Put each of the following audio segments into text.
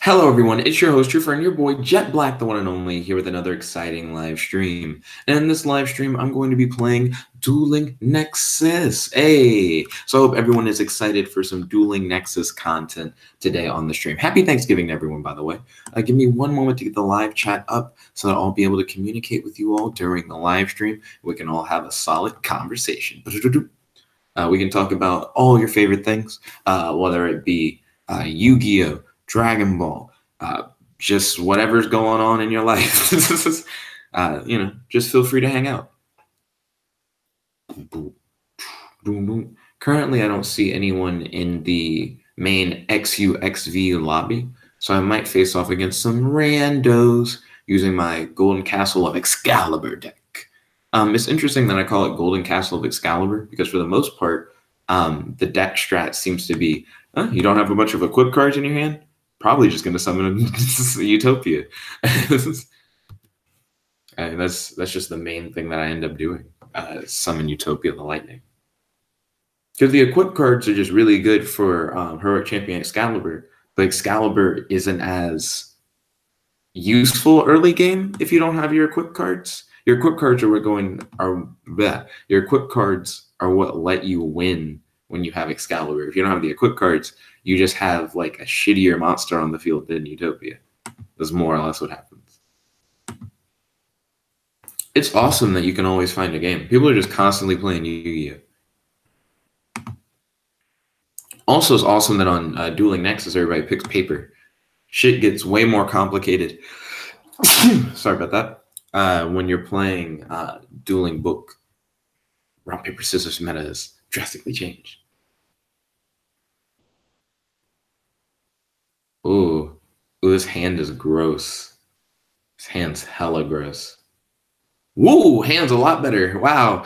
Hello, everyone. It's your host, your friend, your boy, Jet Black, the one and only, here with another exciting live stream. And in this live stream, I'm going to be playing Dueling Nexus. Hey! So I hope everyone is excited for some Dueling Nexus content today on the stream. Happy Thanksgiving to everyone, by the way. Give me one moment to get the live chat up so that I'll be able to communicate with you all during the live stream. We can all have a solid conversation. We can talk about all your favorite things, whether it be Yu-Gi-Oh!, Dragon Ball, just whatever's going on in your life. Just feel free to hang out. Currently, I don't see anyone in the main XUXV lobby, so I might face off against some randos using my Golden Castle of Excalibur deck. It's interesting that I call it Golden Castle of Excalibur because for the most part, the deck strat seems to be, you don't have a bunch of equip cards in your hand? Probably just going to summon a Utopia. That's just the main thing that I end up doing, summon Utopia the Lightning. Because the equip cards are just really good for Heroic Champion Excalibur, but Excalibur isn't as useful early game if you don't have your equip cards. Your equip cards are your equip cards are what let you win when you have Excalibur. If you don't have the equip cards, you just have like a shittier monster on the field than Utopia. That's more or less what happens. It's awesome that you can always find a game. People are just constantly playing Yu-Gi-Oh! Also, it's awesome that on Dueling Nexus, everybody picks paper. Shit gets way more complicated. Sorry about that. When you're playing Dueling Book, rock, paper, scissors meta has drastically changed. Ooh, this hand is gross. This hand's hella gross. Woo, hand's a lot better. Wow.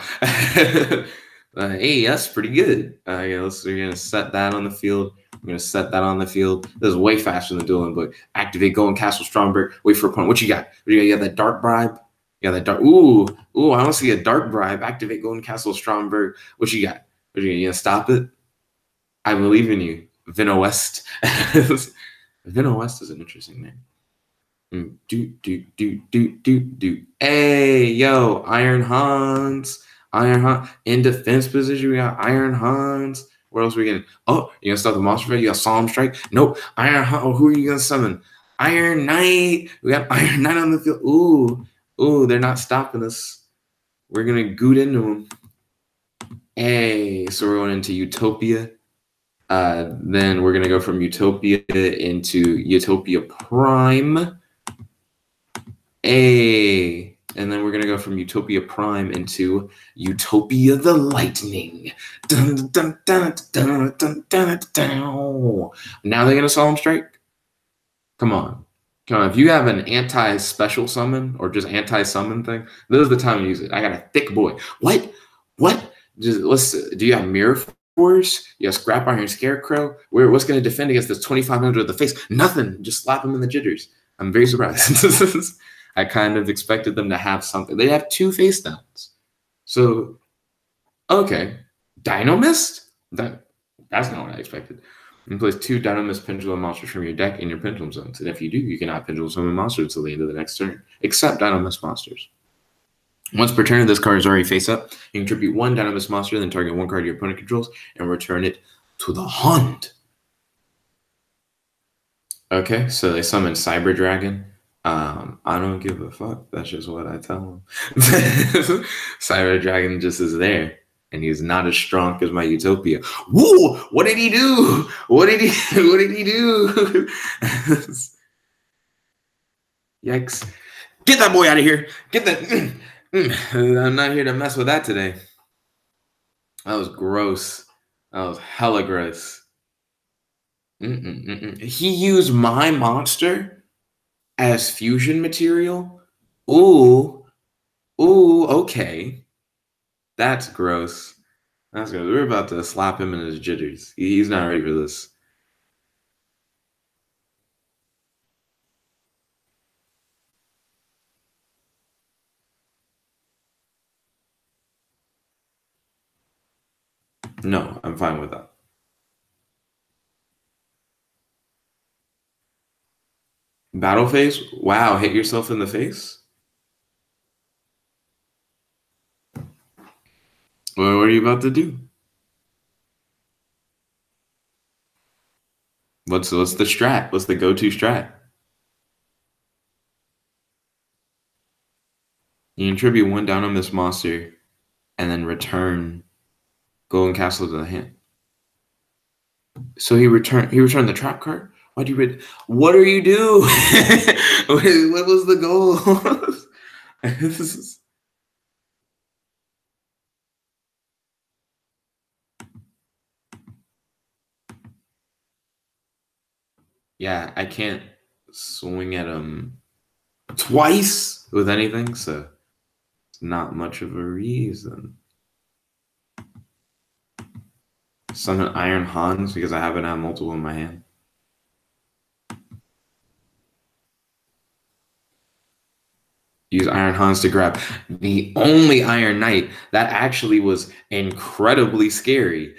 Hey, that's pretty good. We're gonna set that on the field. I'm gonna set that on the field. This is way faster than Dueling Book. Activate Golden Castle Stromberg. Wait for opponent. What you got? You got that Dark Bribe? You got that Dark. Ooh, I don't see a Dark Bribe. Activate Golden Castle Stromberg. What you got? You gonna stop it? I believe in you, Vino West. Vino West is an interesting name. Hey, yo, Iron Hans. In defense position, we got Iron Hans. Where else are we getting? Oh, you gonna stop the monster fight? You got Solemn Strike? Nope. Iron Hans. Oh, who are you gonna summon? Iron Knight. We got Iron Knight on the field. Ooh, they're not stopping us. We're gonna goot into them. Hey, so we're going into Utopia. Then we're gonna go from Utopia into Utopia Prime. And then we're gonna go from Utopia Prime into Utopia the Lightning. Dun, dun, dun, dun, dun, dun, dun. Now they're gonna Solemn Strike? Come on. If you have an anti-special summon or just anti-summon thing, this is the time to use it. I got a thick boy. What? Do you have Mirror Force? You have Scrap Iron Scarecrow? What's going to defend against this 2500 of the face? Nothing. Just slap him in the jitters. I'm very surprised. I kind of expected them to have something. They have 2 face downs. So, okay. Dino Mist? That's not what I expected. You place 2 Dino Mist Pendulum monsters from your deck in your Pendulum zones. And if you do, you cannot Pendulum summon monsters until the end of the next turn, except Dino Mist monsters. Once per turn, this card is already face up. You can tribute 1 Dino Mist monster, then target 1 card your opponent controls, and return it to the hand. Okay, so they summon Cyber Dragon. I don't give a fuck. That's just what I tell them. Cyber Dragon just is there, and he's not as strong as my Utopia. Woo! What did he do? What did he do? Yikes! Get that boy out of here! Get that. I'm not here to mess with that today. That was gross. That was hella gross. He used my monster as fusion material? Ooh, okay. That's gross. That's gross. We're about to slap him in his jitters. He's not ready for this. No, I'm fine with that. Battle phase? Wow, hit yourself in the face? What are you about to do? What's the strat? What's the go-to strat? You contribute 1 down on this monster and then return Golden Castle to the hand. So he returned the trap card? Why'd you read? What do you do? What was the goal? Yeah, I can't swing at him twice with anything, so it's not much of a reason. Summon Iron Hans because I happen to have multiple in my hand. Use Iron Hans to grab the only Iron Knight. That actually was incredibly scary.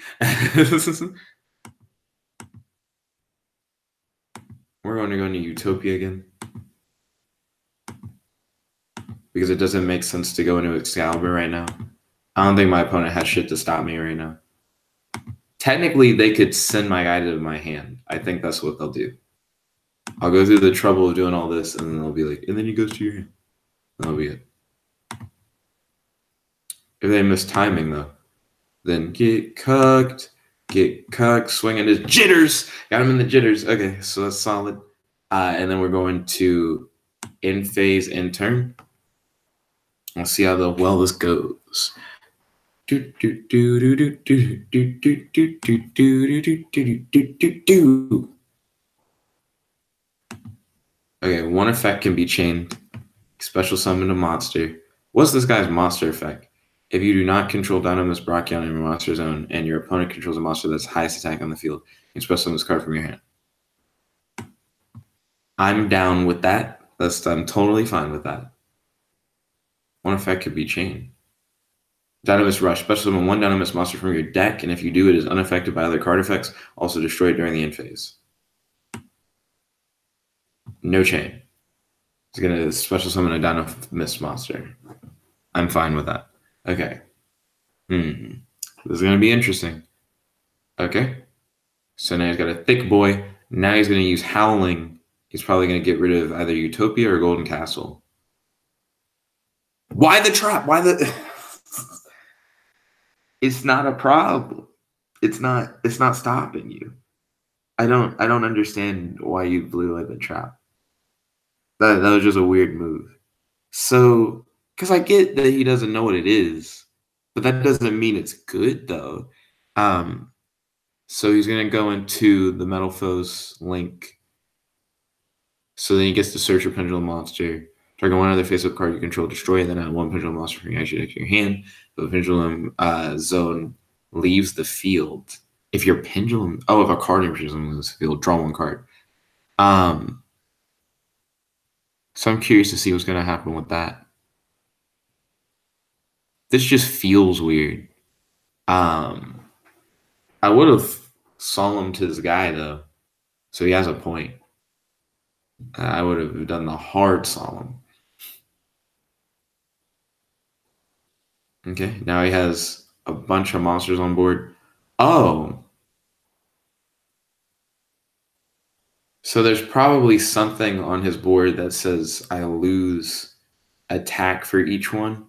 We're going to go into Utopia again. Because it doesn't make sense to go into Excalibur right now. I don't think my opponent has shit to stop me right now. Technically, they could send my guy to my hand. I think that's what they'll do. I'll go through the trouble of doing all this, and then they'll be like, and then he goes to your hand. That'll be it. If they miss timing, though, then get cucked, swinging his jitters. Got him in the jitters. Okay, so that's solid. And then we're going to end phase, end turn. We'll see how well this goes. Okay, 1 effect can be chained. Special summon a monster. What's this guy's monster effect? If you do not control Dynamis Brachyon in your monster zone and your opponent controls a monster that's highest attack on the field, you can special summon this card from your hand. I'm down with that. I'm totally fine with that. 1 effect could be chained. Dynamis Rush. Special summon 1 Dynamis monster from your deck, and if you do, it is unaffected by other card effects. Also destroy it during the end phase. No chain. It's going to special summon a Dynamis monster. I'm fine with that. Okay. This is going to be interesting. Okay. So now he's got a thick boy. Now he's going to use Howling. He's probably going to get rid of either Utopia or Golden Castle. Why the trap? Why the... It's not a problem. It's not stopping you. I don't understand why you blew like the trap. That was just a weird move. So, because I get that he doesn't know what it is, but that doesn't mean it's good though. So he's gonna go into the Metal Foes link. So then he gets to search a pendulum monster. Target 1 other face-up card you control, destroy it, then add 1 pendulum monster from your action deck to your hand. The pendulum zone leaves the field. If your pendulum, if a card in your pendulum leaves the field, draw 1 card. So I'm curious to see what's gonna happen with that. This just feels weird. I would have solemned his guy though, so he has a point. I would have done the hard solemn. Okay, now he has a bunch of monsters on board. Oh. So there's probably something on his board that says I lose attack for each one.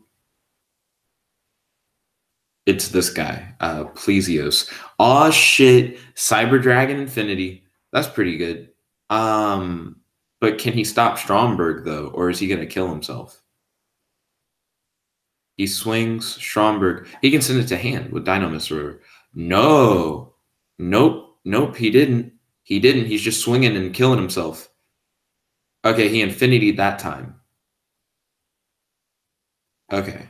It's this guy, Plesios. Oh shit, Cyber Dragon Infinity. That's pretty good. But can he stop Stromberg though, or is he gonna kill himself? He swings Stromberg. He can send it to hand with Dynamis Roar. No. Nope, he didn't. He didn't. He's just swinging and killing himself. Okay, he Infinitied that time. Okay.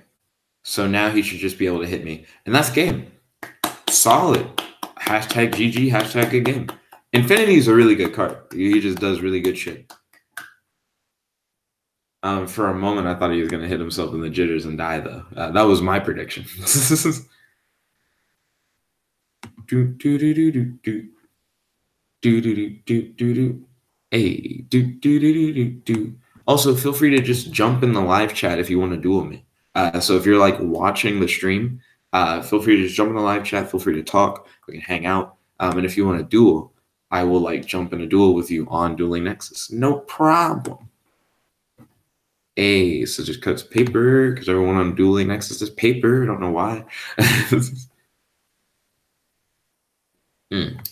So now he should just be able to hit me. And that's game. Solid. Hashtag GG, hashtag good game. Infinity is a really good card. He just does really good shit. For a moment, I thought he was going to hit himself in the jitters and die, though. That was my prediction. Hey, do. Also, feel free to just jump in the live chat if you want to duel me. So if you're like watching the stream, feel free to just jump in the live chat. Feel free to talk. We can hang out. And if you want to duel, I will like jump in a duel with you on Dueling Nexus. No problem. Hey, so just cuts paper because everyone on Dueling Nexus is paper. I don't know why.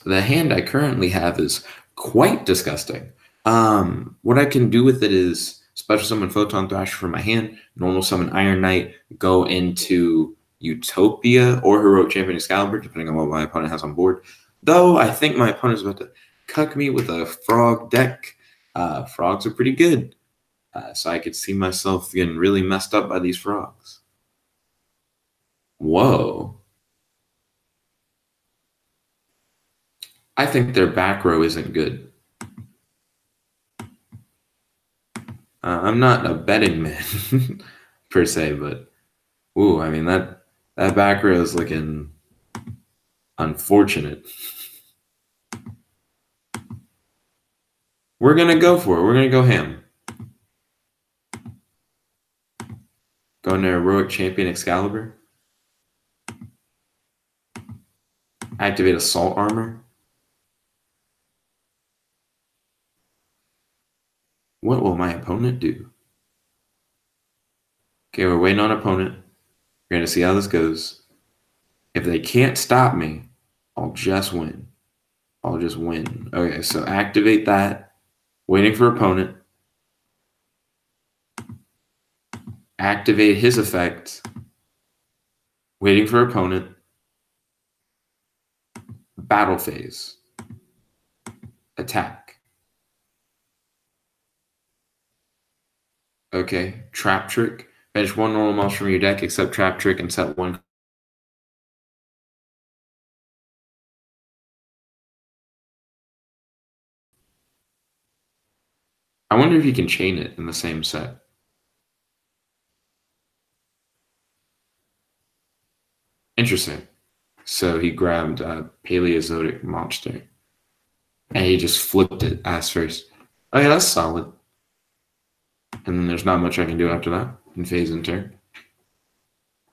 The hand I currently have is quite disgusting. What I can do with it is special summon Photon Thrasher from my hand, normal summon Iron Knight, go into Utopia or Heroic Champion Excalibur, depending on what my opponent has on board. Though I think my opponent is about to cuck me with a frog deck. Frogs are pretty good. So I could see myself getting really messed up by these frogs. Whoa. I think their back row isn't good. I'm not a betting man per se, but ooh, I mean that back row is looking unfortunate. We're gonna go for it. We're gonna go ham. Go into Heroic Champion Excalibur. Activate Assault Armor. What will my opponent do? Okay, we're waiting on opponent. We're gonna see how this goes. If they can't stop me, I'll just win. I'll just win. Okay, so activate that. Waiting for opponent. Activate his effect. Waiting for opponent. Battle phase. Attack. Okay, Trap Trick. Bench one normal monster from your deck except Trap Trick and set one. I wonder if you can chain it in the same set. Interesting. So he grabbed a Paleozoic monster. And he just flipped it ass first. Oh yeah, that's solid. And then there's not much I can do after that in phase and turn.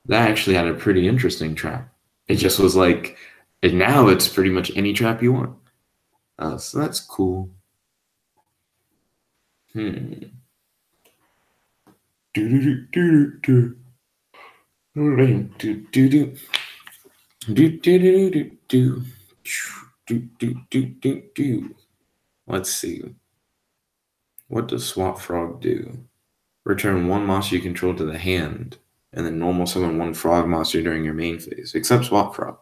That actually had a pretty interesting trap. It just was like, and now it's pretty much any trap you want. So that's cool. Do do do do do do do do. Let's see. What does Swap Frog do? Return one monster you control to the hand, and then normal summon one frog monster during your main phase, except Swap Frog.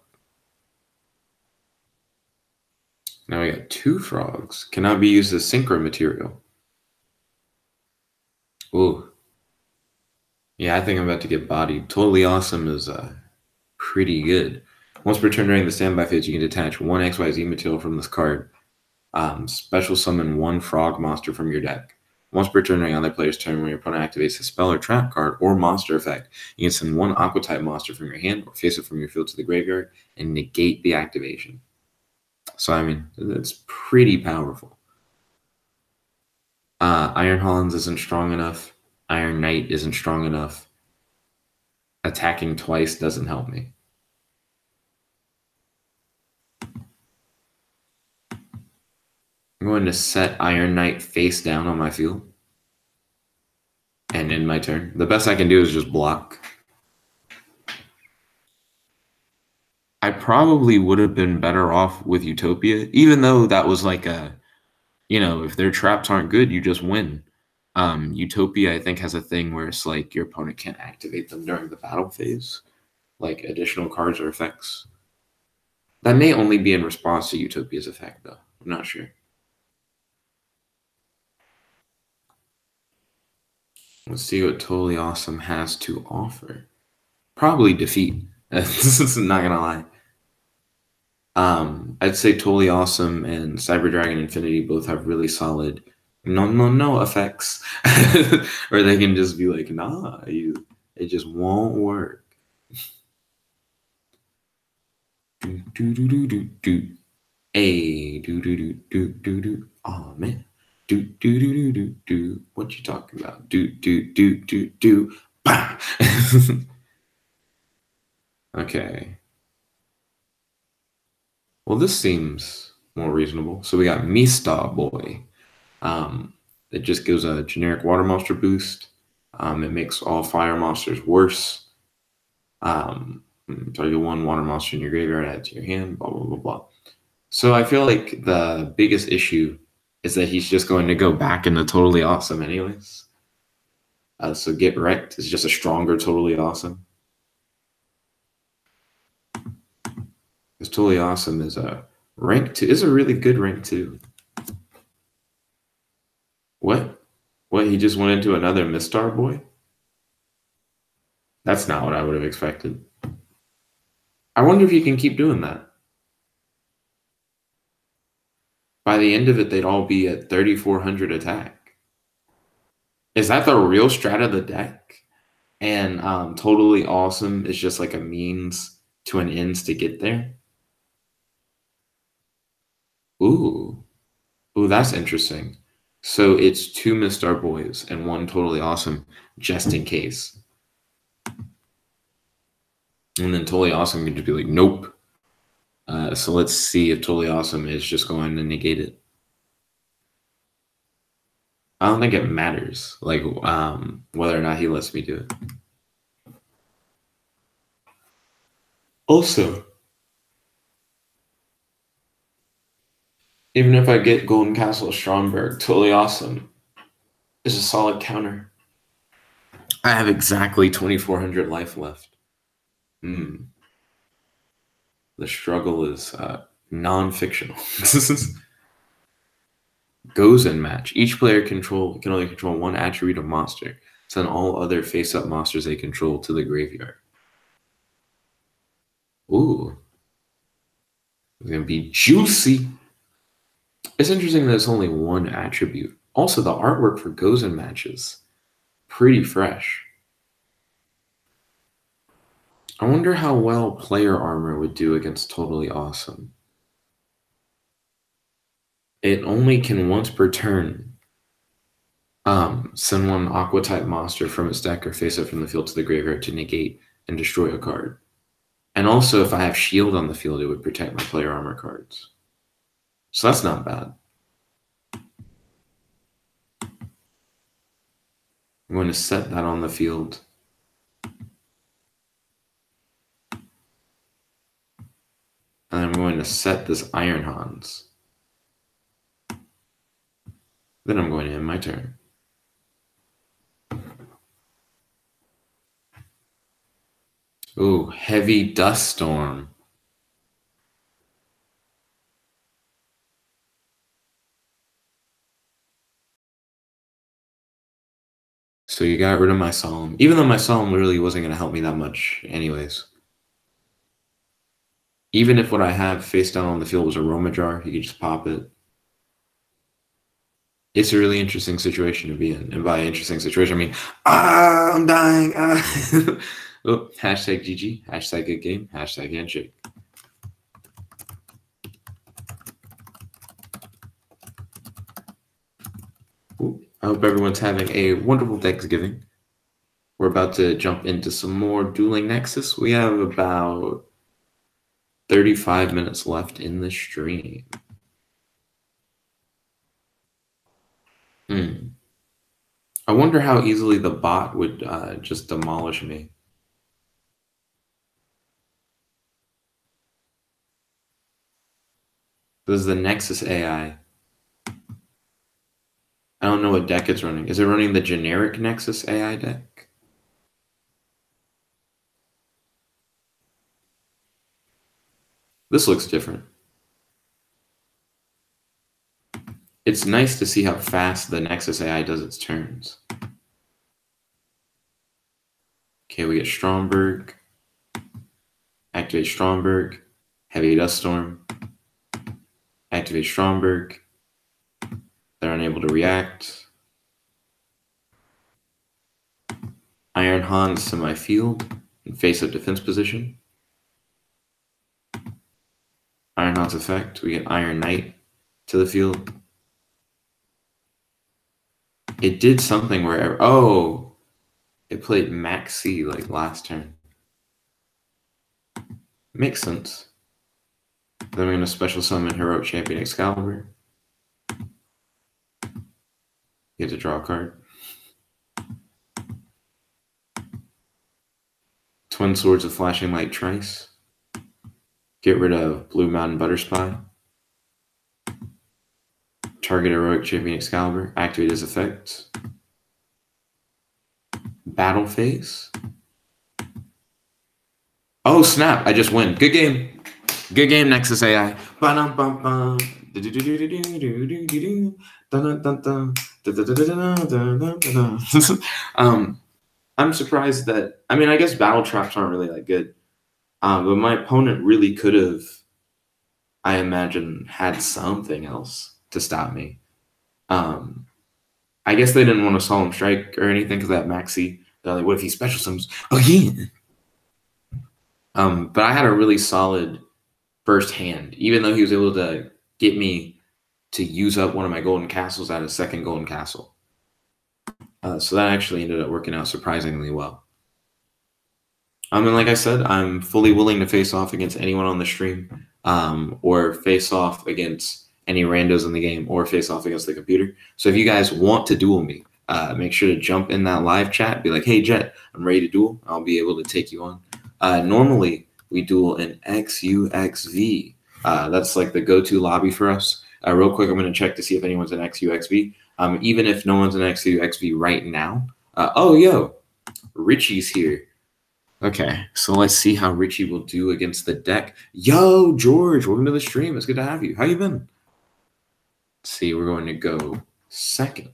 Now we got two frogs. Cannot be used as synchro material. Ooh. Yeah, I think I'm about to get bodied. Totally Awesome is pretty good. Once per turn during the standby phase, you can detach one XYZ material from this card. Special summon one frog monster from your deck. Once per turn during other player's turn, when your opponent activates a spell or trap card or monster effect, you can send one aqua type monster from your hand or face it from your field to the graveyard and negate the activation. So, I mean, it's pretty powerful. Iron Hollins isn't strong enough. Iron Knight isn't strong enough. Attacking twice doesn't help me. I'm going to set Iron Knight face down on my field. And end my turn. The best I can do is just block. I probably would have been better off with Utopia, even though that was like a, you know, if their traps aren't good, you just win. Utopia, I think, has a thing where it's like your opponent can't activate them during the battle phase, like additional cards or effects. That may only be in response to Utopia's effect, though. I'm not sure. Let's see what Totally Awesome has to offer. Probably defeat. This is not gonna lie. I'd say Totally Awesome and Cyber Dragon Infinity both have really solid no effects, or they can just be like, nah, it just won't work. Do. Hey, do. Oh man. Do do do do do do. What you talking about? Do do do do do. Bah! Okay. Well, this seems more reasonable. So we got Mista Boy. It just gives a generic water monster boost. It makes all fire monsters worse. Target one water monster in your graveyard, add to your hand, blah, blah, blah, blah. So I feel like the biggest issue is that he's just going to go back into Totally Awesome anyways. So Get Wrecked is just a stronger Totally Awesome. Because Totally Awesome is a rank 2, is a really good rank 2. What? What, he just went into another Mistar Boy? That's not what I would have expected. I wonder if you can keep doing that. By the end of it, they'd all be at 3,400 attack. Is that the real strat of the deck? And Totally Awesome is just like a means to an ends to get there? Ooh. Ooh, that's interesting. So it's 2 Mistar Boys and 1 Totally Awesome, just in case. And then Totally Awesome can just be like, nope. So let's see if Totally Awesome is just going to negate it. I don't think it matters, like whether or not he lets me do it. Also, even if I get Golden Castle Stromberg, Totally Awesome is a solid counter. I have exactly 2,400 life left. The struggle is non-fictional. Goes in match. Each player can only control one attribute of monster. Send all other face-up monsters they control to the graveyard. Ooh. It's going to be juicy. It's interesting that it's only one attribute. Also, the artwork for Goes in matches, pretty fresh. I wonder how well player armor would do against Totally Awesome. It only can once per turn send one Aqua type monster from its deck or face up from the field to the graveyard to negate and destroy a card. And also, if I have shield on the field, it would protect my player armor cards. So that's not bad. I'm going to set that on the field. And I'm going to set this Iron Hans. Then I'm going to end my turn. Ooh, Heavy Dust Storm. So you got rid of my Solemn, even though my Solemn really wasn't going to help me that much anyways. Even if what I have face down on the field was a Roma Jar, you could just pop it. It's a really interesting situation to be in. And by interesting situation, I mean, I'm dying. Oh, hashtag GG, hashtag good game, hashtag handshake. Ooh, I hope everyone's having a wonderful Thanksgiving. We're about to jump into some more Dueling Nexus. We have about 35 minutes left in the stream. I wonder how easily the bot would just demolish me. This is the Nexus AI. I don't know what deck it's running. Is it running the generic Nexus AI deck? This looks different. It's nice to see how fast the Nexus AI does its turns. Okay, we get Stromberg. Activate Stromberg. Heavy Dust Storm. Activate Stromberg. They're unable to react. Iron Hans to my field in face-up defense position. Iron Hans effect. We get Iron Knight to the field. It did something where, oh, it played Max C like last turn. Makes sense. Then we're going to special summon Heroic Champion Excalibur. You have to draw a card. Twin Swords of Flashing Light Trice. Get rid of Blue Mountain Butterspy. Target Heroic Champion Excalibur. Activate his effects. Battle Phase. Oh, snap. I just win. Good game. Good game, Nexus AI. I'm surprised that, I mean, I guess battle traps aren't really that good. But my opponent really could have, I imagine, had something else to stop me. I guess they didn't want to Solemn Strike or anything because that Maxi. They're like, what if he special summons again? But I had a really solid first hand, even though he was able to get me to use up one of my golden castles at a second golden castle. So that actually ended up working out surprisingly well. And like I said, I'm fully willing to face off against anyone on the stream, or face off against any randos in the game, or face off against the computer. So if you guys want to duel me, make sure to jump in that live chat. Be like, hey, Jet, I'm ready to duel. I'll be able to take you on. Normally, we duel in XUXV. That's like the go-to lobby for us. Real quick, I'm going to check to see if anyone's in XUXV. Even if no one's in XUXV right now. Oh, yo, Richie's here. Okay, so let's see how Richie will do against the deck. Yo, George, welcome to the stream. It's good to have you. How you been? Let's see, we're going to go second.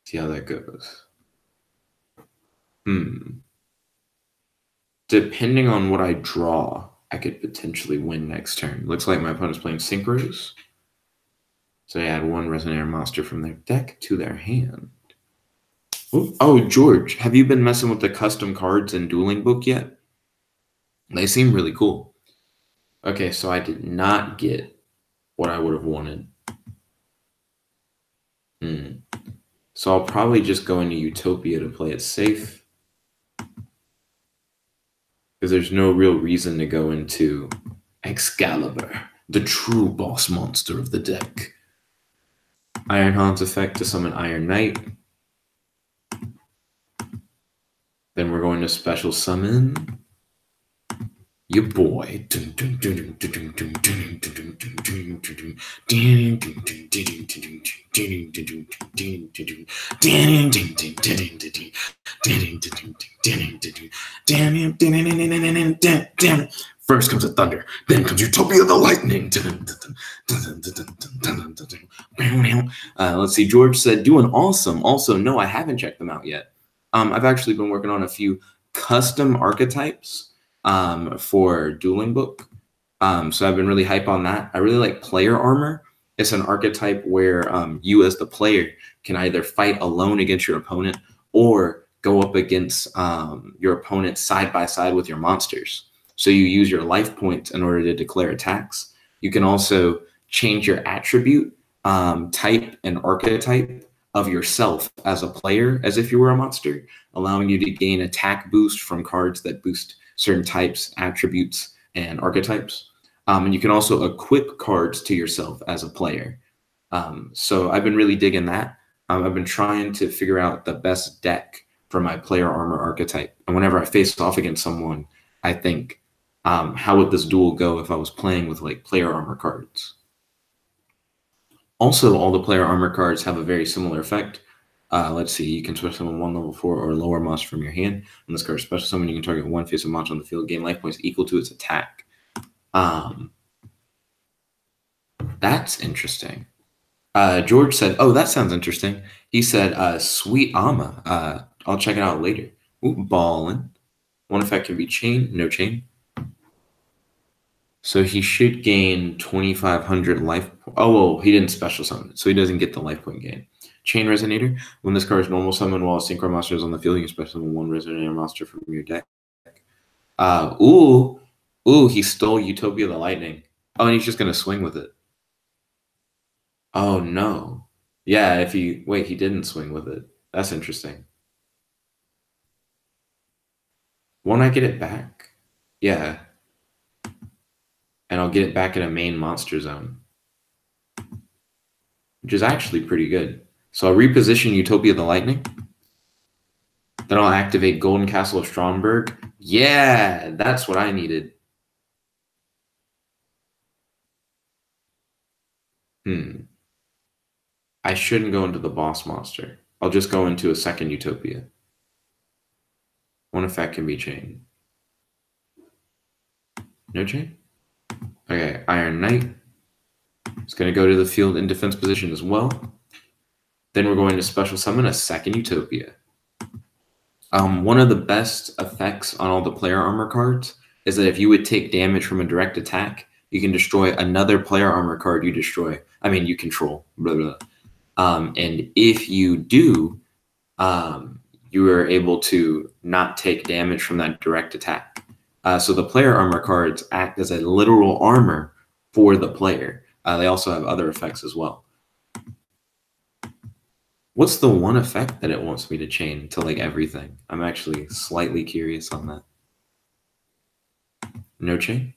See how that goes. Depending on what I draw, I could potentially win next turn. Looks like my opponent's playing Synchros. So they add one Resonator monster from their deck to their hand. Oh, George, have you been messing with the custom cards in Dueling Book yet? They seem really cool. Okay, so I did not get what I would have wanted. So I'll probably just go into Utopia to play it safe. Because there's no real reason to go into Excalibur, the true boss monster of the deck. Iron Hans effect to summon Iron Knight. Then we're going to special summon your boy. First comes the thunder, then comes Utopia the lightning. Let's see, George said, doing awesome. Also, no, I haven't checked them out yet. I've actually been working on a few custom archetypes for Dueling Book. So I've been really hype on that. I really like Player Armor. It's an archetype where you as the player can either fight alone against your opponent or go up against your opponent side by side with your monsters. So you use your life points in order to declare attacks. You can also change your attribute, type, and archetype of yourself as a player as if you were a monster, allowing you to gain attack boost from cards that boost certain types, attributes, and archetypes. And you can also equip cards to yourself as a player. So I've been really digging that. I've been trying to figure out the best deck for my Player Armor archetype. And whenever I face off against someone, I think, how would this duel go if I was playing with like Player Armor cards? Also, all the Player Armor cards have a very similar effect. Let's see, you can special summon one level 4 or lower monster from your hand. When this card is special summon, you can target one face of monster on the field, gain life points equal to its attack. That's interesting. George said, oh, that sounds interesting. He said, sweet Ama. I'll check it out later. Ooh, ballin'. One effect can be chain, no chain. So he should gain 2,500 life. Oh, well, he didn't special summon it, so he doesn't get the life point gain. Chain Resonator. When this card is normal summon while a Synchro monster is on the field, you can special summon one Resonator monster from your deck. Ooh, he stole Utopia the Lightning. Oh, and he's just going to swing with it. Oh, no. Yeah, if he wait, he didn't swing with it. That's interesting. Won't I get it back? Yeah, and I'll get it back in a main monster zone, which is actually pretty good. So I'll reposition Utopia the Lightning. Then I'll activate Golden Castle of Stromberg. Yeah, that's what I needed. I shouldn't go into the boss monster. I'll just go into a second Utopia. One effect can be chained. No chain? Okay, Iron Knight. It's going to go to the field in defense position as well. Then we're going to special summon a second Utopia. One of the best effects on all the player armor cards is that if you would take damage from a direct attack, you can destroy another player armor card you you control. Blah, blah. And if you do, you are able to not take damage from that direct attack. So the player armor cards act as a literal armor for the player. They also have other effects as well. What's the one effect that it wants me to chain to like everything? I'm actually slightly curious on that. No chain?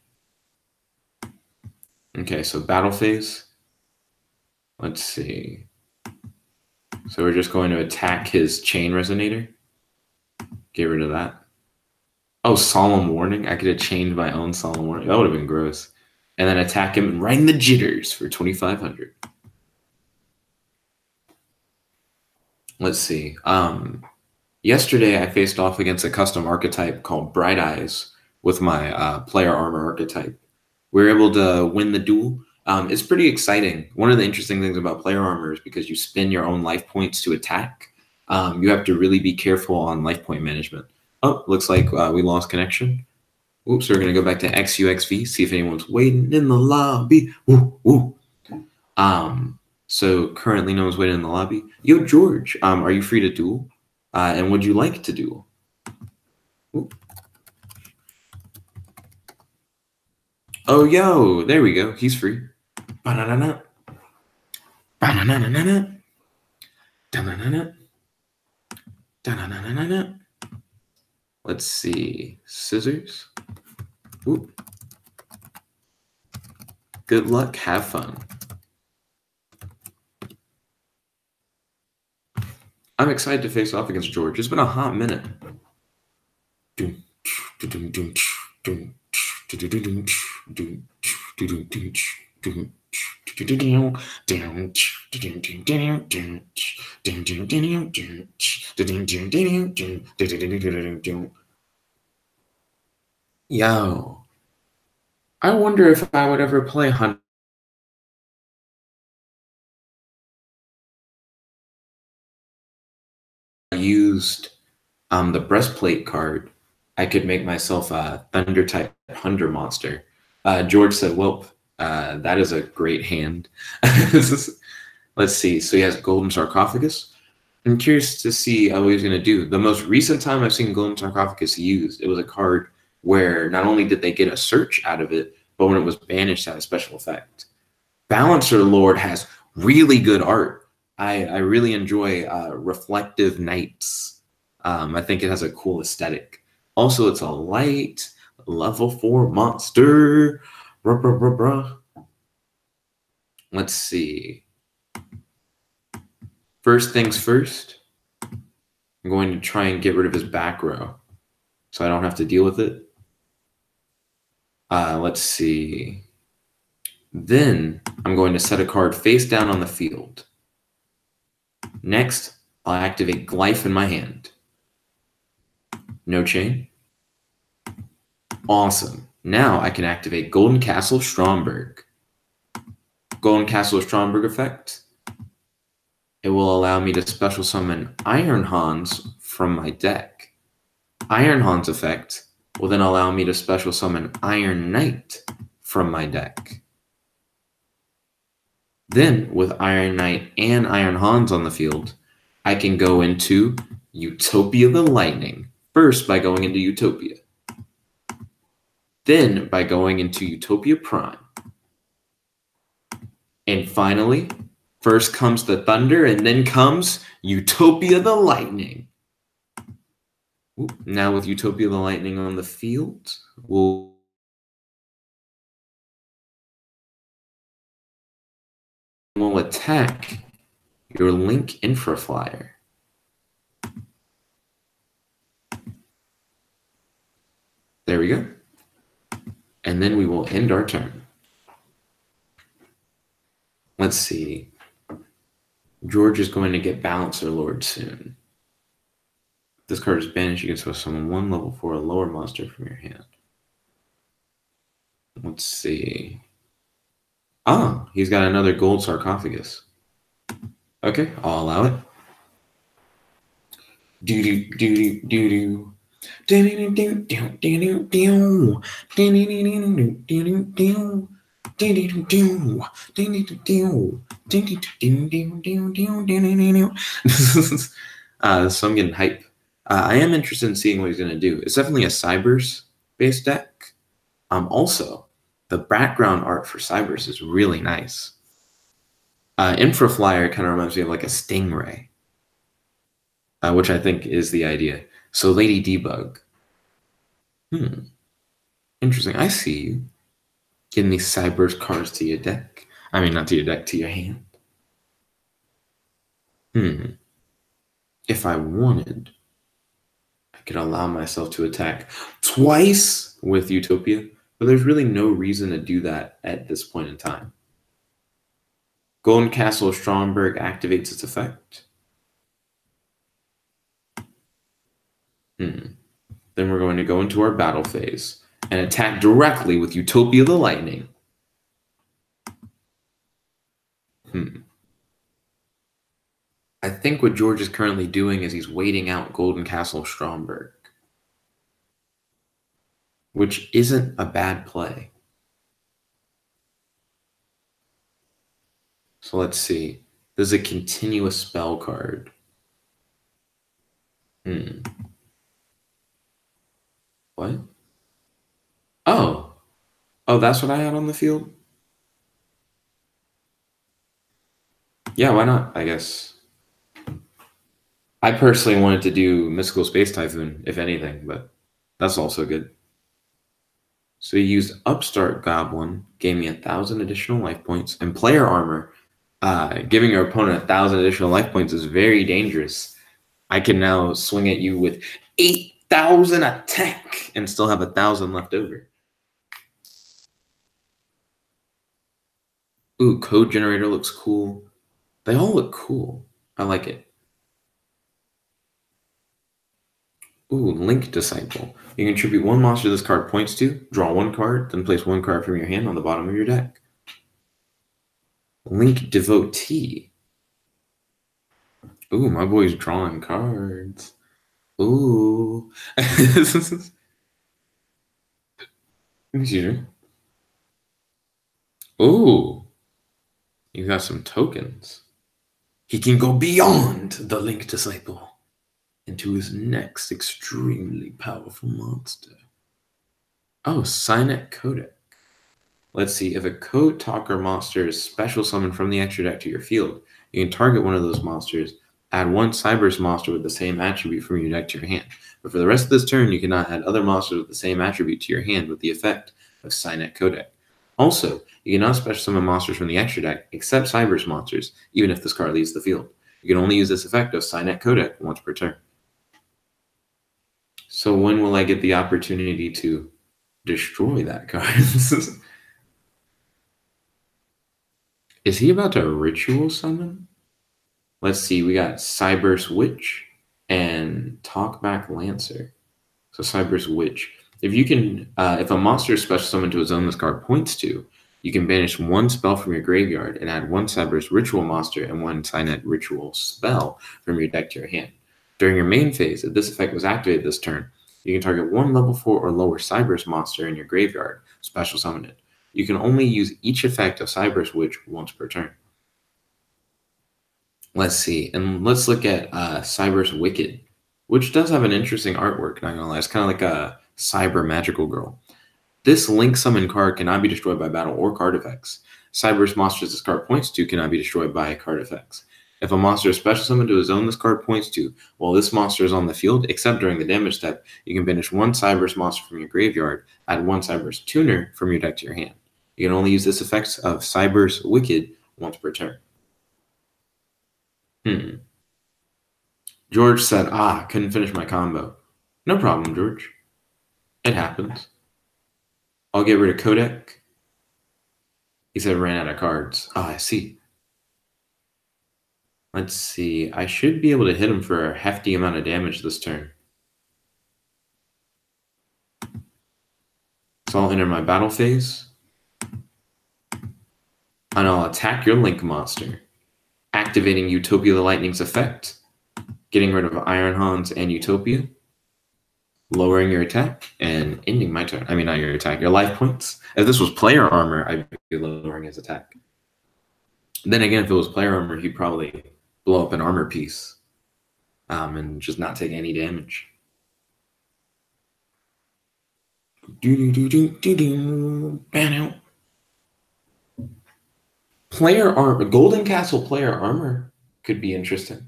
Okay, so battle phase. Let's see. So we're just going to attack his chain resonator. Get rid of that. Oh, solemn warning. I could have chained my own solemn warning. That would have been gross. And then attack him right in the jitters for 2,500. Let's see. Yesterday I faced off against a custom archetype called Bright Eyes with my player armor archetype. We were able to win the duel. It's pretty exciting. One of the interesting things about player armor is because you spend your own life points to attack. You have to really be careful on life point management. Oh, looks like we lost connection. Oops, we're going to go back to XUXV, see if anyone's waiting in the lobby. Woo, woo. So currently no one's waiting in the lobby. Yo, George, are you free to duel? And would you like to duel? Ooh. Oh, yo, there we go. He's free. Ba-na-na-na. Ba-na-na-na-na. Da-na-na-na. Da-na-na-na-na. Let's see. Scissors. Ooh. Good luck. Have fun. I'm excited to face off against George. It's been a hot minute. Yo, I wonder if I would ever play Hunt. Used the breastplate card, I could make myself a thunder type Hunter monster. George said, "Well, that is a great hand." Let's see. So he has Golden Sarcophagus. I'm curious to see what he's going to do. The most recent time I've seen Golden Sarcophagus used, it was a card where not only did they get a search out of it, but when it was banished, had a special effect. Balancer Lord has really good art. I really enjoy Reflective Knights. I think it has a cool aesthetic. Also, it's a light level 4 monster. Ruh, ruh, ruh, ruh. Let's see. First things first, I'm going to try and get rid of his back row so I don't have to deal with it. Let's see. Then I'm going to set a card face down on the field. Next, I'll activate Glyph in my hand. No chain. Awesome. Now I can activate Golden Castle Stromberg. Golden Castle Stromberg effect. It will allow me to special summon Iron Hans from my deck. Iron Hans effect will then allow me to special summon Iron Knight from my deck. Then, with Iron Knight and Iron Hans on the field, I can go into Utopia the Lightning. First, by going into Utopia. Then, by going into Utopia Prime. And finally, First comes the thunder, and then comes Utopia the Lightning. Ooh, now with Utopia the Lightning on the field, we'll attack your Link Infraflyer. There we go. And then we will end our turn. Let's see. George is going to get Balancer Lord soon. If this card is banished, you can special summon one level 4 or lower monster from your hand. Let's see. Ah, he's got another gold sarcophagus. Okay, I'll allow it. So I'm getting hype. I am interested in seeing what he's going to do. It's definitely a Cybers-based deck. Also, the background art for Cybers is really nice. Infraflyer kind of reminds me of like a Stingray, which I think is the idea. So Lady Debug. Interesting. I see you. Getting these Cybers cards to your deck. I mean, not to your deck, to your hand. If I wanted, I could allow myself to attack twice with Utopia, but there's really no reason to do that at this point in time. Golden Castle of Stromberg activates its effect. Then we're going to go into our battle phase and attack directly with Utopia the Lightning. I think what George is currently doing is he's waiting out Golden Castle of Stromberg, which isn't a bad play. So let's see. There's a continuous spell card. What? Oh, that's what I had on the field? Yeah, why not, I guess. I personally wanted to do Mystical Space Typhoon, if anything, but that's also good. So you used Upstart Goblin, gave me 1,000 additional life points, and Player Armor. Giving your opponent 1,000 additional life points is very dangerous. I can now swing at you with 8,000 attack and still have 1,000 left over. Ooh, Code Generator looks cool. They all look cool. I like it. Ooh, Link Disciple. You can contribute one monster this card points to, draw one card, then place one card from your hand on the bottom of your deck. Link Devotee. Ooh, my boy's drawing cards. Ooh. Excuse me. Ooh. You got some tokens. He can go beyond the Link Disciple into his next extremely powerful monster. Oh, Signet Codec. Let's see. If a Code Talker monster is special summoned from the extra deck to your field, you can target one of those monsters, add one Cybers monster with the same attribute from your deck to your hand. But for the rest of this turn, you cannot add other monsters with the same attribute to your hand with the effect of Signet Codec. Also, you cannot special summon monsters from the extra deck except Cybers monsters, even if this card leaves the field. You can only use this effect of Signet Codec once per turn. So when will I get the opportunity to destroy that card? Is he about to ritual summon? Let's see. We got Cybers Witch and Talkback Lancer. So Cybers Witch. If you can, if a monster is special summoned to a zone this card points to, you can banish one spell from your graveyard and add one Cybers Ritual monster and one Signet Ritual spell from your deck to your hand. During your main phase, if this effect was activated this turn, you can target one level 4 or lower Cybers monster in your graveyard, special summon it. You can only use each effect of Cybers Witch once per turn. Let's see, and let's look at Cybers Wicked, which does have an interesting artwork, not gonna lie. It's kind of like a cyber magical girl. This Link Summon card cannot be destroyed by battle or card effects. Cyber's monsters this card points to cannot be destroyed by card effects. If a monster is special summoned to a zone this card points to, while this monster is on the field, except during the damage step, you can banish one Cyber's monster from your graveyard, add one Cyber's tuner from your deck to your hand. You can only use this effect of Cyber's Wicked once per turn. George said, couldn't finish my combo. No problem, George. It happens. I'll get rid of Kodak. He said ran out of cards. I see. Let's see. I should be able to hit him for a hefty amount of damage this turn. So I'll enter my battle phase. And I'll attack your Link monster, activating Utopia the Lightning's effect, getting rid of Iron Hans and Utopia, lowering your attack, and ending my turn. I mean, not your attack, your life points. If this was player armor, I'd be lowering his attack. Then again, if it was player armor, he'd probably blow up an armor piece and just not take any damage. Player armor, Golden Castle player armor could be interesting.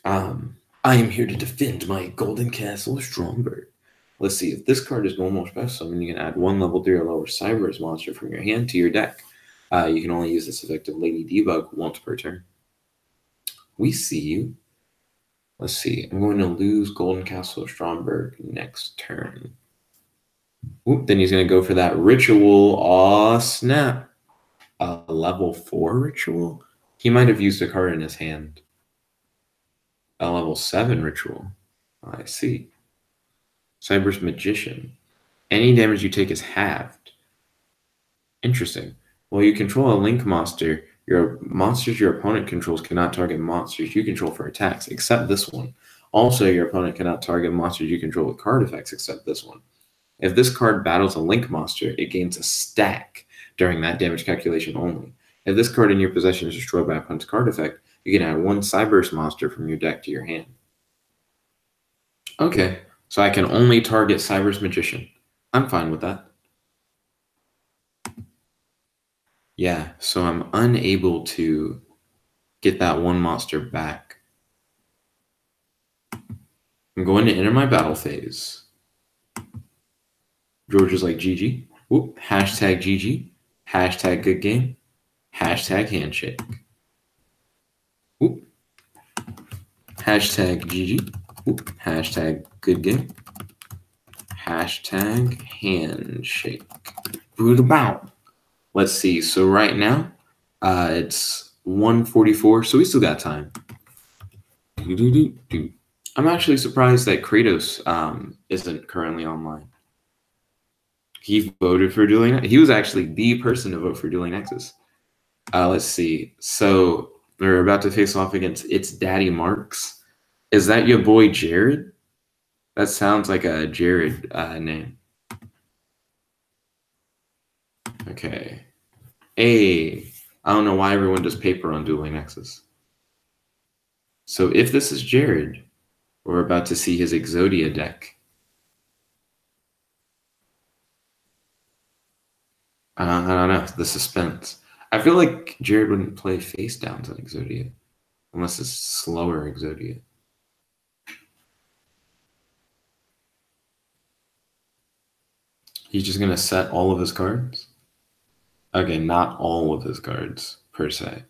I am here to defend my Golden Castle Stromberg. Let's see, if this card is normal or special summon, you can add one level 3 or lower Cyber's monster from your hand to your deck. You can only use this effect of Lady Debug once per turn. We see you. Let's see, I'm going to lose Golden Castle Stromberg next turn. Oop, then he's going to go for that ritual. Aw, snap. A level 4 ritual? He might have used a card in his hand. A level 7 ritual. I see. Cyber's Magician. Any damage you take is halved. Interesting. Well, you control a Link monster. Your monsters your opponent controls cannot target monsters you control for attacks, except this one. Also, your opponent cannot target monsters you control with card effects, except this one. If this card battles a Link monster, it gains a stack during that damage calculation only. If this card in your possession is destroyed by a opponent's card effect, you can add one Cyber's monster from your deck to your hand. Okay, so I can only target Cyber's Magician. I'm fine with that. Yeah, so I'm unable to get that one monster back. I'm going to enter my battle phase. George is like, GG. Whoop, hashtag GG. Hashtag good game. Hashtag handshake. Whoop. Hashtag GG. Whoop. Hashtag good game. Hashtag handshake. Boot-a-bow. Let's see. So right now, it's 1:44, so we still got time. I'm actually surprised that Kratos isn't currently online. He voted for Dueling Nexus. He was actually the person to vote for Dueling Nexus. Let's see. So we're about to face off against It's Daddy Marks. Is that your boy Jared? That sounds like a Jared name. Okay. I don't know why everyone does paper on Dueling Nexus. So if this is Jared, we're about to see his Exodia deck. I don't know, the suspense. I feel like Jared wouldn't play face downs on Exodia unless it's slower Exodia. He's just going to set all of his cards? Okay, not all of his cards, per se.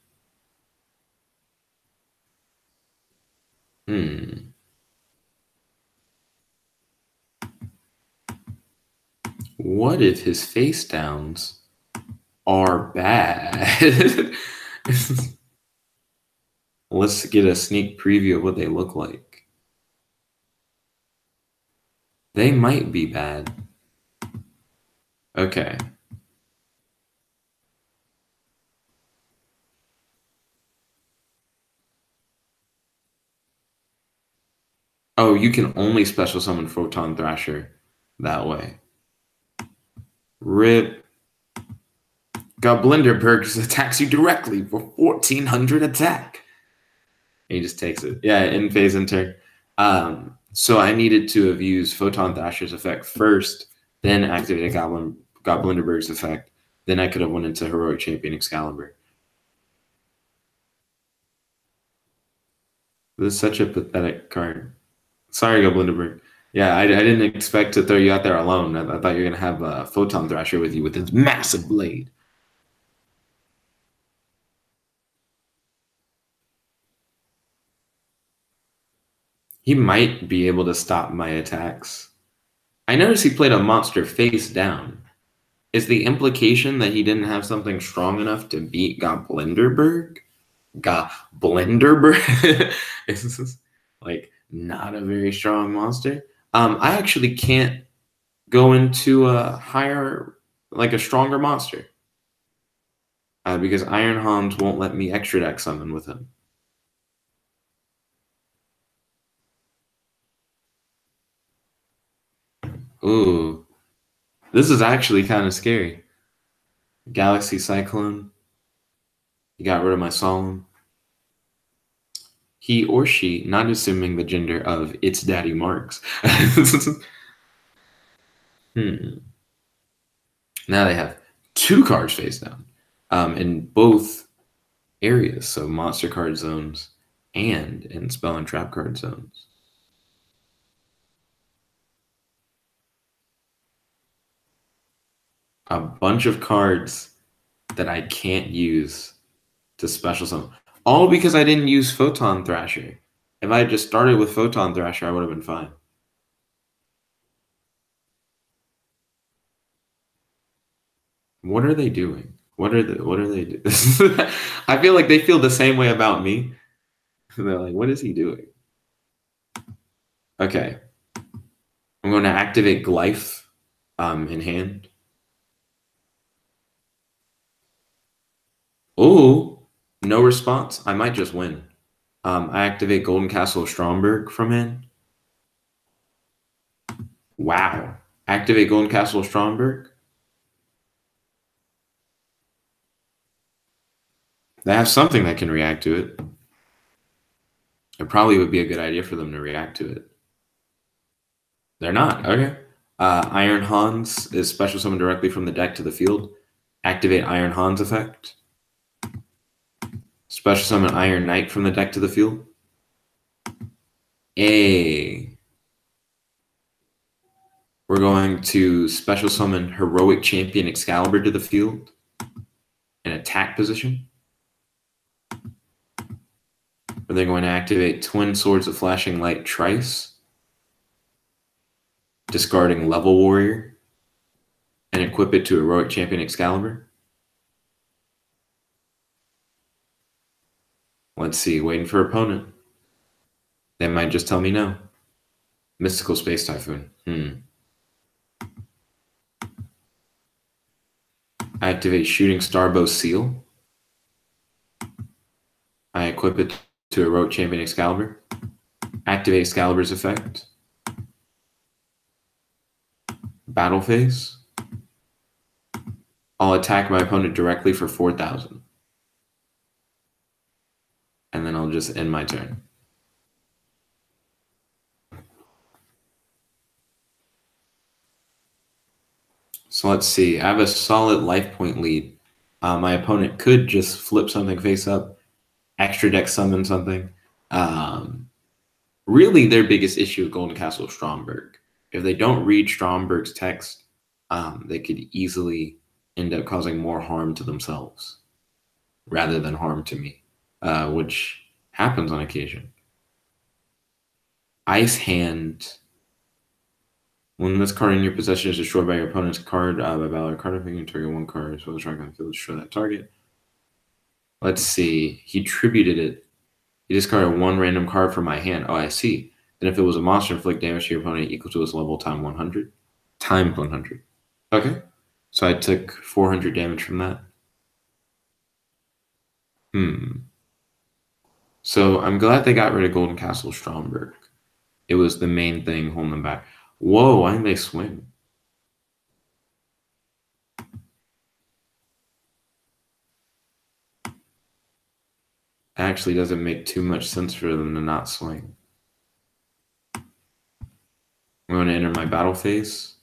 What if his face downs are bad? Let's get a sneak preview of what they look like. They might be bad. Okay. Oh, you can only special summon Photon Thrasher that way. RIP. Got Blenderberg just attacks you directly for 1400 attack. And he just takes it. Yeah, in phase and turn. So I needed to have used Photon Thrasher's effect first, then activated got Blenderberg's effect, Then I could have went into Heroic Champion Excalibur. This is such a pathetic card. Sorry, Goblinderberg. Yeah, I didn't expect to throw you out there alone. I thought you were going to have a Photon Thrasher with you with his massive blade. He might be able to stop my attacks. I noticed he played a monster face down. Is the implication that he didn't have something strong enough to beat Goblinderberg? Goblinderberg? Is this like not a very strong monster? I actually can't go into a higher, like a stronger monster. Because Iron Hans won't let me extra deck summon with him. Ooh. This is actually kind of scary. Galaxy Cyclone. He got rid of my Solemn. He or she, not assuming the gender of its daddy Marks. Now they have 2 cards face down in both areas. So monster card zones and in spell and trap card zones. A bunch of cards that I can't use to special summon. All because I didn't use Photon Thrasher. If I had just started with Photon Thrasher, I would have been fine. What are they doing? What are they doing? I feel like they feel the same way about me. They're like, what is he doing? Okay. I'm going to activate Glyph in hand. Oh, no response. I might just win. I activate Golden Castle of Stromberg from hand. Wow. Activate Golden Castle of Stromberg. They have something that can react to it. It probably would be a good idea for them to react to it. They're not. Okay. Iron Hans is special summoned directly from the deck to the field. Activate Iron Hans effect. Special summon Iron Knight from the deck to the field. We're going to special summon Heroic Champion Excalibur to the field in attack position. We're going to activate Twin Swords of Flashing Light Trice, discarding Level Warrior, and equip it to Heroic Champion Excalibur. Let's see, waiting for opponent. They might just tell me no. Mystical Space Typhoon. Activate Shooting Starbow Seal. I equip it to Heroic Champion Excalibur. Activate Excalibur's effect. Battle phase. I'll attack my opponent directly for 4,000. And then I'll just end my turn. So let's see. I have a solid life point lead. My opponent could just flip something face up, extra deck summon something. Really, their biggest issue with Golden Castle is Stromberg. If they don't read Stromberg's text, they could easily end up causing more harm to themselves rather than harm to me, which happens on occasion. Ice Hand. When this card in your possession is destroyed by your opponent's card by Valor card, if you can target 1 card, so the target on the field, destroy that target. Let's see. He tributed it. He discarded 1 random card from my hand. Oh, I see. Then if it was a monster, inflict damage to your opponent equal to its level times 100. Times 100. Okay. So I took 400 damage from that. So I'm glad they got rid of Golden Castle Stromberg. It was the main thing holding them back. Whoa, why didn't they swing? Actually doesn't make too much sense for them to not swing. I'm going to enter my battle phase.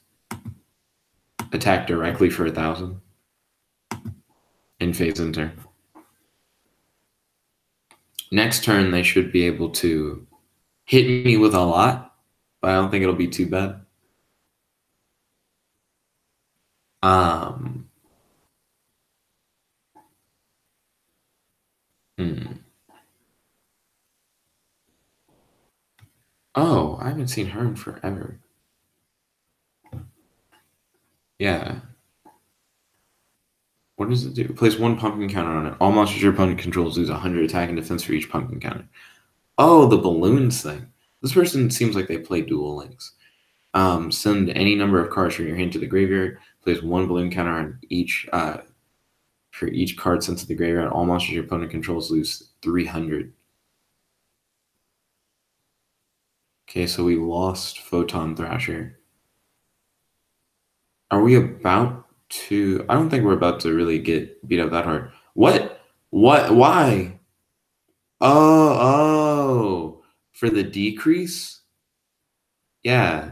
Attack directly for 1,000. in phase and turn. Next turn, they should be able to hit me with a lot, but I don't think it'll be too bad. Oh, I haven't seen her in forever. Yeah. What does it do? Place 1 pumpkin counter on it. All monsters your opponent controls lose 100 attack and defense for each pumpkin counter. Oh, the balloons thing. This person seems like they play Duel Links. Send any number of cards from your hand to the graveyard. Place 1 balloon counter on each for each card sent to the graveyard. All monsters your opponent controls lose 300. Okay, so we lost Photon Thrasher. Are we about to... I don't think we're about to really get beat up that hard. What? What? Why? Oh. For the decrease? Yeah.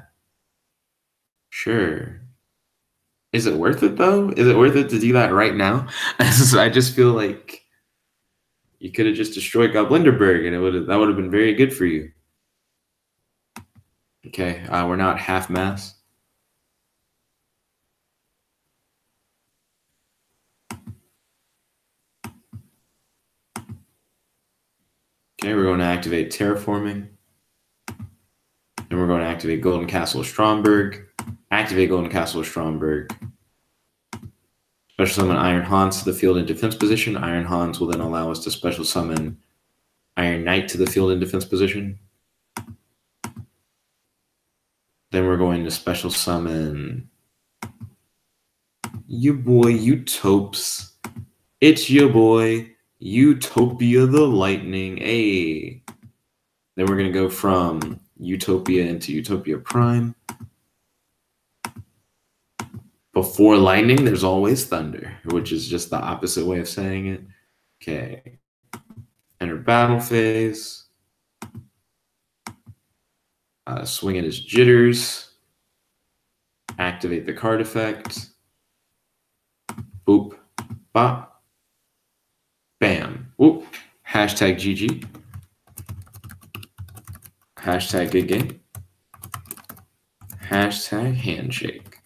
Sure. Is it worth it, though? Is it worth it to do that right now? I just feel like you could have just destroyed Goblinderberg, and that would have been very good for you. Okay, we're now at half mass. Okay, we're going to activate Terraforming. Then we're going to activate Golden Castle of Stromberg. Activate Golden Castle of Stromberg. Special summon Iron Hans to the field in defense position. Iron Hans will then allow us to special summon Iron Knight to the field in defense position. Then we're going to special summon you boy, Utopes. It's your boy, Utopia the Lightning. Hey. Then we're going to go from Utopia into Utopia Prime. Before lightning, there's always thunder, which is just the opposite way of saying it. Okay. Enter battle phase. Swing it as jitters. Activate the card effect. Boop. Bop. Bam. Whoop. Hashtag GG. Hashtag good game. Hashtag handshake.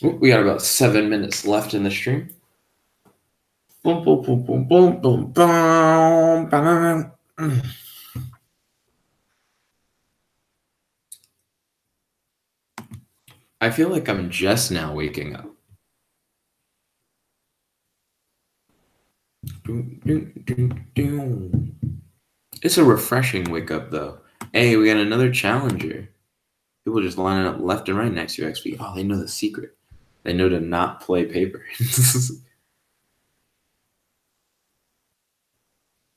We got about 7 minutes left in the stream. Boom, boom, boom, boom, boom, boom, boom, boom. I feel like I'm just now waking up. It's a refreshing wake up, though. Hey, we got another challenger. People just lining up left and right next to XP. Oh, they know the secret. They know to not play paper.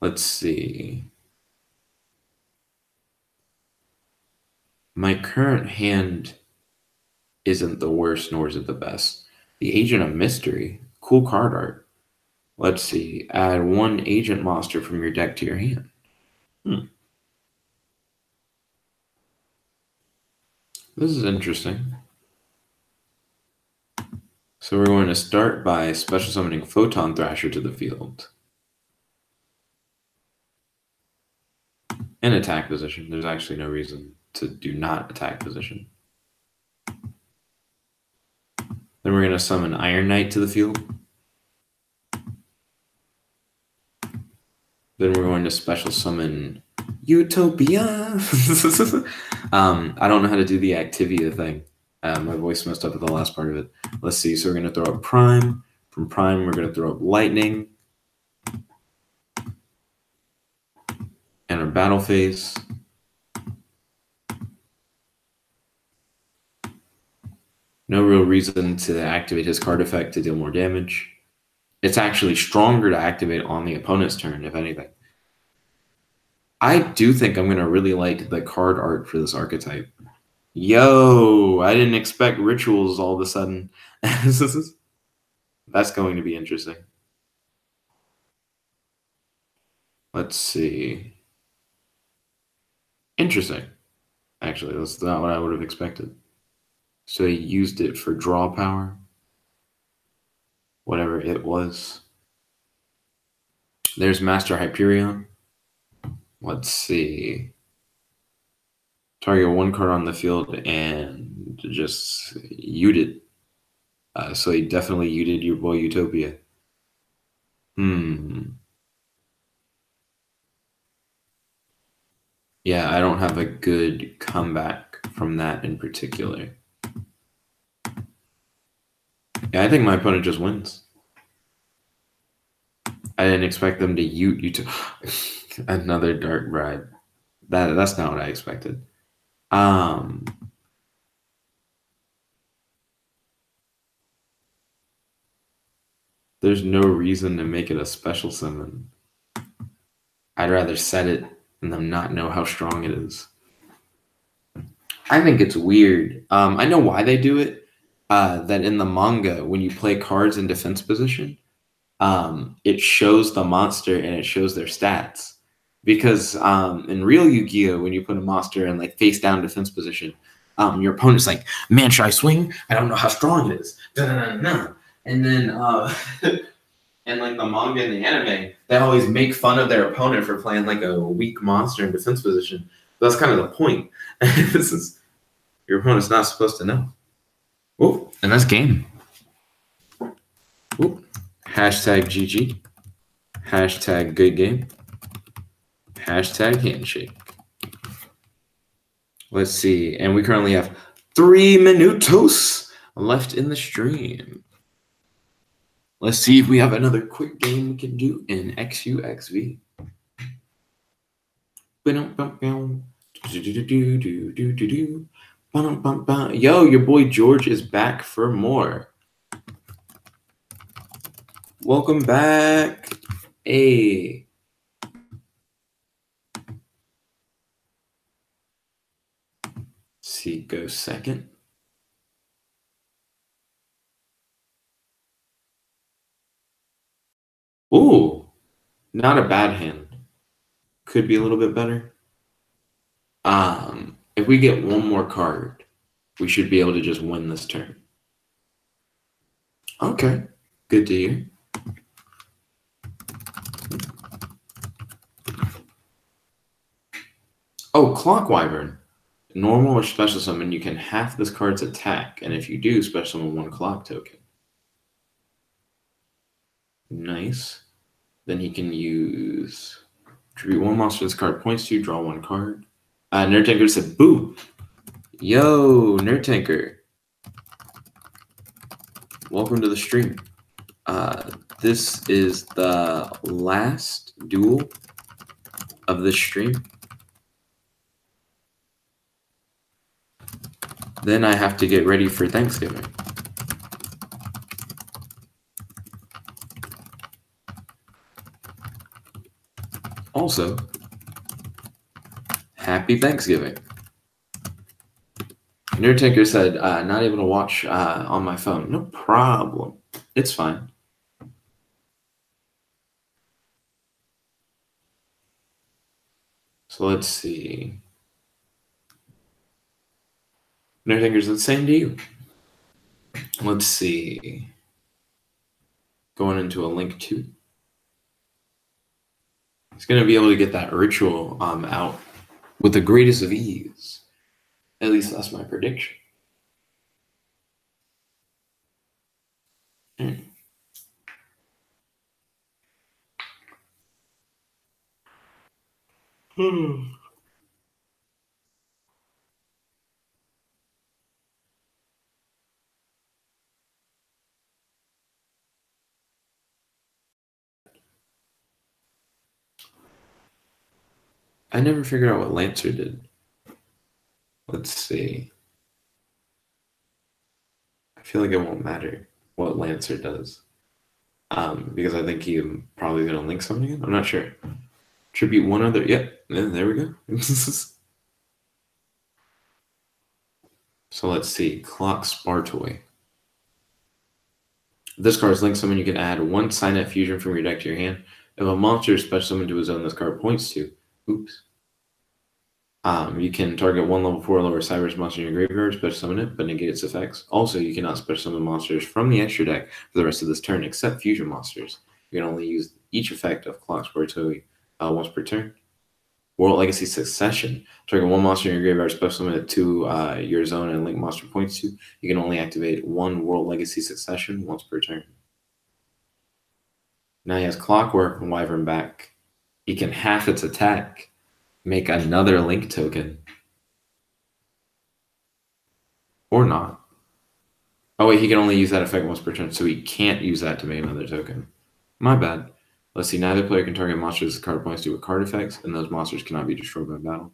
Let's see. My current hand isn't the worst, nor is it the best. The Agent of Mystery. Cool card art. Let's see. Add 1 agent monster from your deck to your hand. This is interesting. So we're going to start by special summoning Photon Thrasher to the field. In attack position. There's actually no reason to do not attack position. Then we're going to summon Iron Knight to the field. Then we're going to special summon Utopia. I don't know how to do the Activia thing. My voice messed up at the last part of it. Let's see. So we're going to throw up Prime. From Prime, we're going to throw up Lightning. And our battle phase. No real reason to activate his card effect to deal more damage. It's actually stronger to activate on the opponent's turn, if anything. I do think I'm going to really like the card art for this archetype. Yo, I didn't expect rituals all of a sudden. That's going to be interesting. Let's see. Interesting. Actually, that's not what I would have expected. So he used it for draw power. whatever it was. There's Master Hyperion. Let's see. Target one card on the field and just ute it. So he definitely uted your boy Utopia. Yeah, I don't have a good comeback from that in particular. Yeah, I think my opponent just wins. I didn't expect them to ute another Dark Bride. That's not what I expected. There's no reason to make it a special summon. I'd rather set it and them not know how strong it is. I think it's weird. I know why they do it. That in the manga, when you play cards in defense position, it shows the monster and it shows their stats. Because in real Yu-Gi-Oh, when you put a monster in like face down defense position, your opponent's like, man, should I swing? I don't know how strong it is. Da-da-da-da. And then and like the manga and the anime, they always make fun of their opponent for playing like a weak monster in defense position. But that's kind of the point. This is your opponent's not supposed to know. Oh, and that's game. Ooh. Hashtag GG. Hashtag good game. Hashtag handshake. Let's see. And we currently have 3 minutos left in the stream. Let's see if we have another quick game we can do in XUXV. Yo, your boy George is back for more. Welcome back. Hey. See, go second. Ooh, not a bad hand. Could be a little bit better. If we get one more card, we should be able to just win this turn. Okay, good to hear. Oh, Clock Wyvern. Normal or special summon, you can half this card's attack, and if you do, special summon 1 clock token. Nice. Then he can use tribute 1 monster this card points to, draw 1 card. Nerd Tanker said, boo! Yo, Nerd Tanker. Welcome to the stream. This is the last duel of this stream. Then I have to get ready for Thanksgiving. Also, happy Thanksgiving. Nerd Tinker said, not able to watch on my phone. No problem. It's fine. So let's see. Nerd Tinker's the same to you. Let's see. Going into a link 2. He's going to be able to get that ritual out with the greatest of ease. At least that's my prediction. I never figured out what Lancer did. Let's see. I feel like it won't matter what Lancer does. Because I think he's probably going to link something again. I'm not sure. Tribute 1 other. Yep. There we go. So let's see. Clock Spartoy. This card is linked summon. You can add 1 Signet Fusion from your deck to your hand. If a monster is special summoned to a zone this card points to, oops. You can target one level 4 lower Cybers monster in your graveyard, special summon it, but negate its effects. Also, you cannot special summon monsters from the extra deck for the rest of this turn, except fusion monsters. You can only use each effect of Clock Spiritoy once per turn. World Legacy Succession. Target one monster in your graveyard, special summon it to your zone and link monster points to. You can only activate one World Legacy Succession once per turn. Now he has Clockwork and Wyvern back. He can half its attack, make another link token. Or not. Oh wait, he can only use that effect once per turn, so he can't use that to make another token. My bad. Let's see, neither player can target monsters with card points due with card effects, and those monsters cannot be destroyed by battle.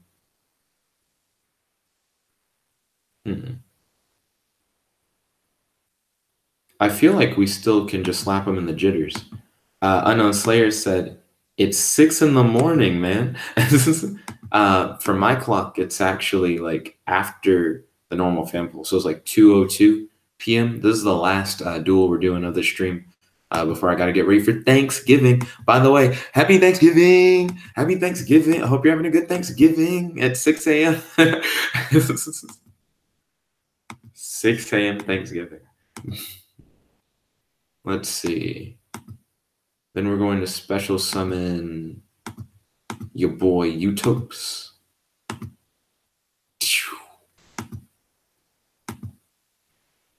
I feel like we still can just slap him in the jitters. Unknown Slayer said, it's 6 in the morning, man. For my clock, it's actually like after the normal fan pool. So it's like 2:02 p.m. This is the last duel we're doing of the stream before I got to get ready for Thanksgiving. By the way, happy Thanksgiving. Happy Thanksgiving. I hope you're having a good Thanksgiving at 6 a.m. 6 a.m. Thanksgiving. Let's see. Then we're going to special summon your boy Utopes.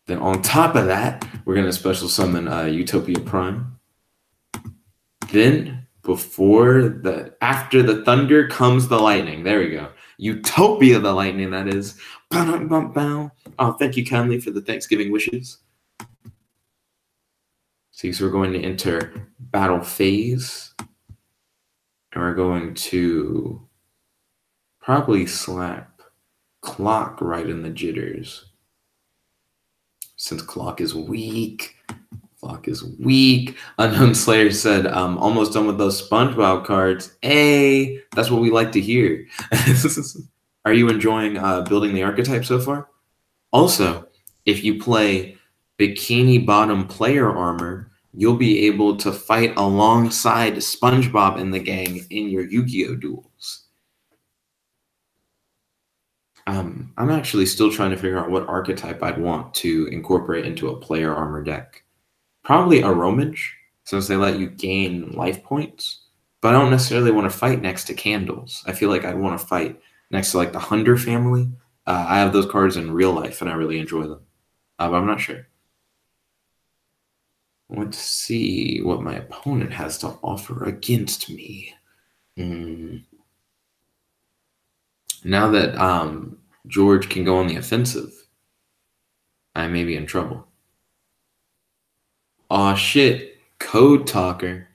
Then on top of that, we're going to special summon Utopia Prime. Then after the thunder comes the lightning. There we go. Utopia the lightning, that is. Oh, thank you kindly for the Thanksgiving wishes. So we're going to enter battle phase. And we're going to probably slap Clock right in the jitters. Since Clock is weak. Clock is weak. Unknown Slayer said, almost done with those SpongeBob cards. Hey, that's what we like to hear. Are you enjoying building the archetype so far? Also, if you play Bikini Bottom player armor, you'll be able to fight alongside SpongeBob and the gang in your Yu-Gi-Oh! Duels. I'm actually still trying to figure out what archetype I'd want to incorporate into a player armor deck. Probably a Romage, since they let you gain life points. But I don't necessarily want to fight next to Candles. I feel like I'd want to fight next to like the Hunter family. I have those cards in real life, and I really enjoy them. But I'm not sure. Let's see what my opponent has to offer against me. Now that George can go on the offensive, I may be in trouble. Aw, shit. Code Talker.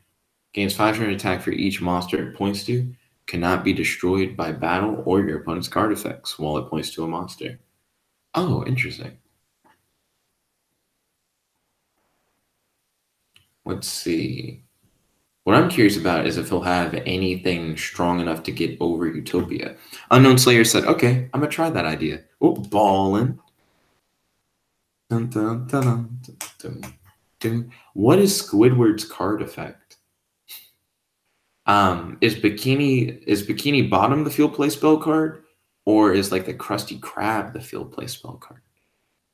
Gains 500 attack for each monster it points to. Cannot be destroyed by battle or your opponent's card effects while it points to a monster. Oh, interesting. Let's see. What I'm curious about is if he'll have anything strong enough to get over Utopia. Unknown Slayer said, okay, I'm going to try that idea. Oh, ballin'. Dun, dun, dun, dun, dun, dun. What is Squidward's card effect? Is Bikini Bottom the field play spell card? Or is like the Krusty Krab the field play spell card?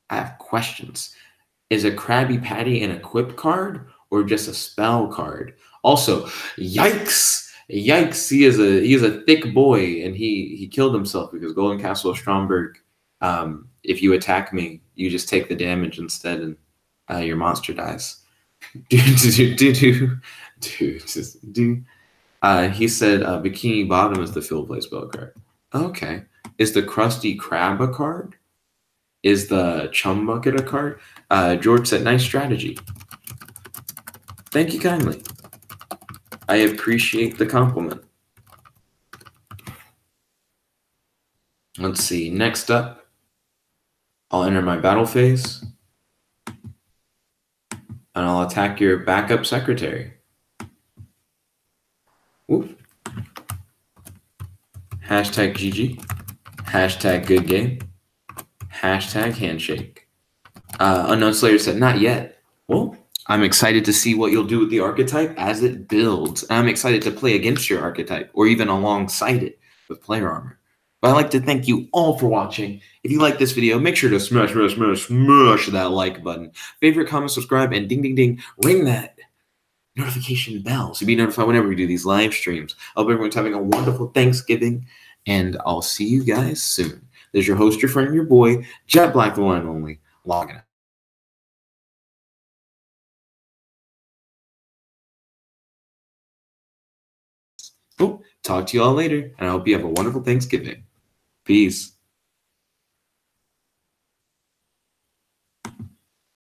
I have questions. Is a Krabby Patty an equip card or just a spell card? Also, yikes! Yikes! He is a thick boy, and he killed himself because Golden Castle of Stromberg. If you attack me, you just take the damage instead, and your monster dies. He said Bikini Bottom is the field play spell card. Okay. Is the Krusty Krab a card? Is the Chum Bucket a card? George said, nice strategy. Thank you kindly. I appreciate the compliment. Let's see. Next up, I'll enter my battle phase. And I'll attack your backup secretary. Whoop. Hashtag GG. Hashtag good game. Hashtag handshake. Unknown Slayer said, not yet. Well, I'm excited to see what you'll do with the archetype as it builds. I'm excited to play against your archetype or even alongside it with player armor. But I'd like to thank you all for watching. If you like this video, make sure to smash that like button. Favorite, comment, subscribe, and ding, ding, ding, ring that notification bell so be notified whenever we do these live streams. I hope everyone's having a wonderful Thanksgiving, and I'll see you guys soon. There's your host, your friend, your boy, Jet Black, the one and only, logging out. Talk to you all later, and I hope you have a wonderful Thanksgiving. Peace.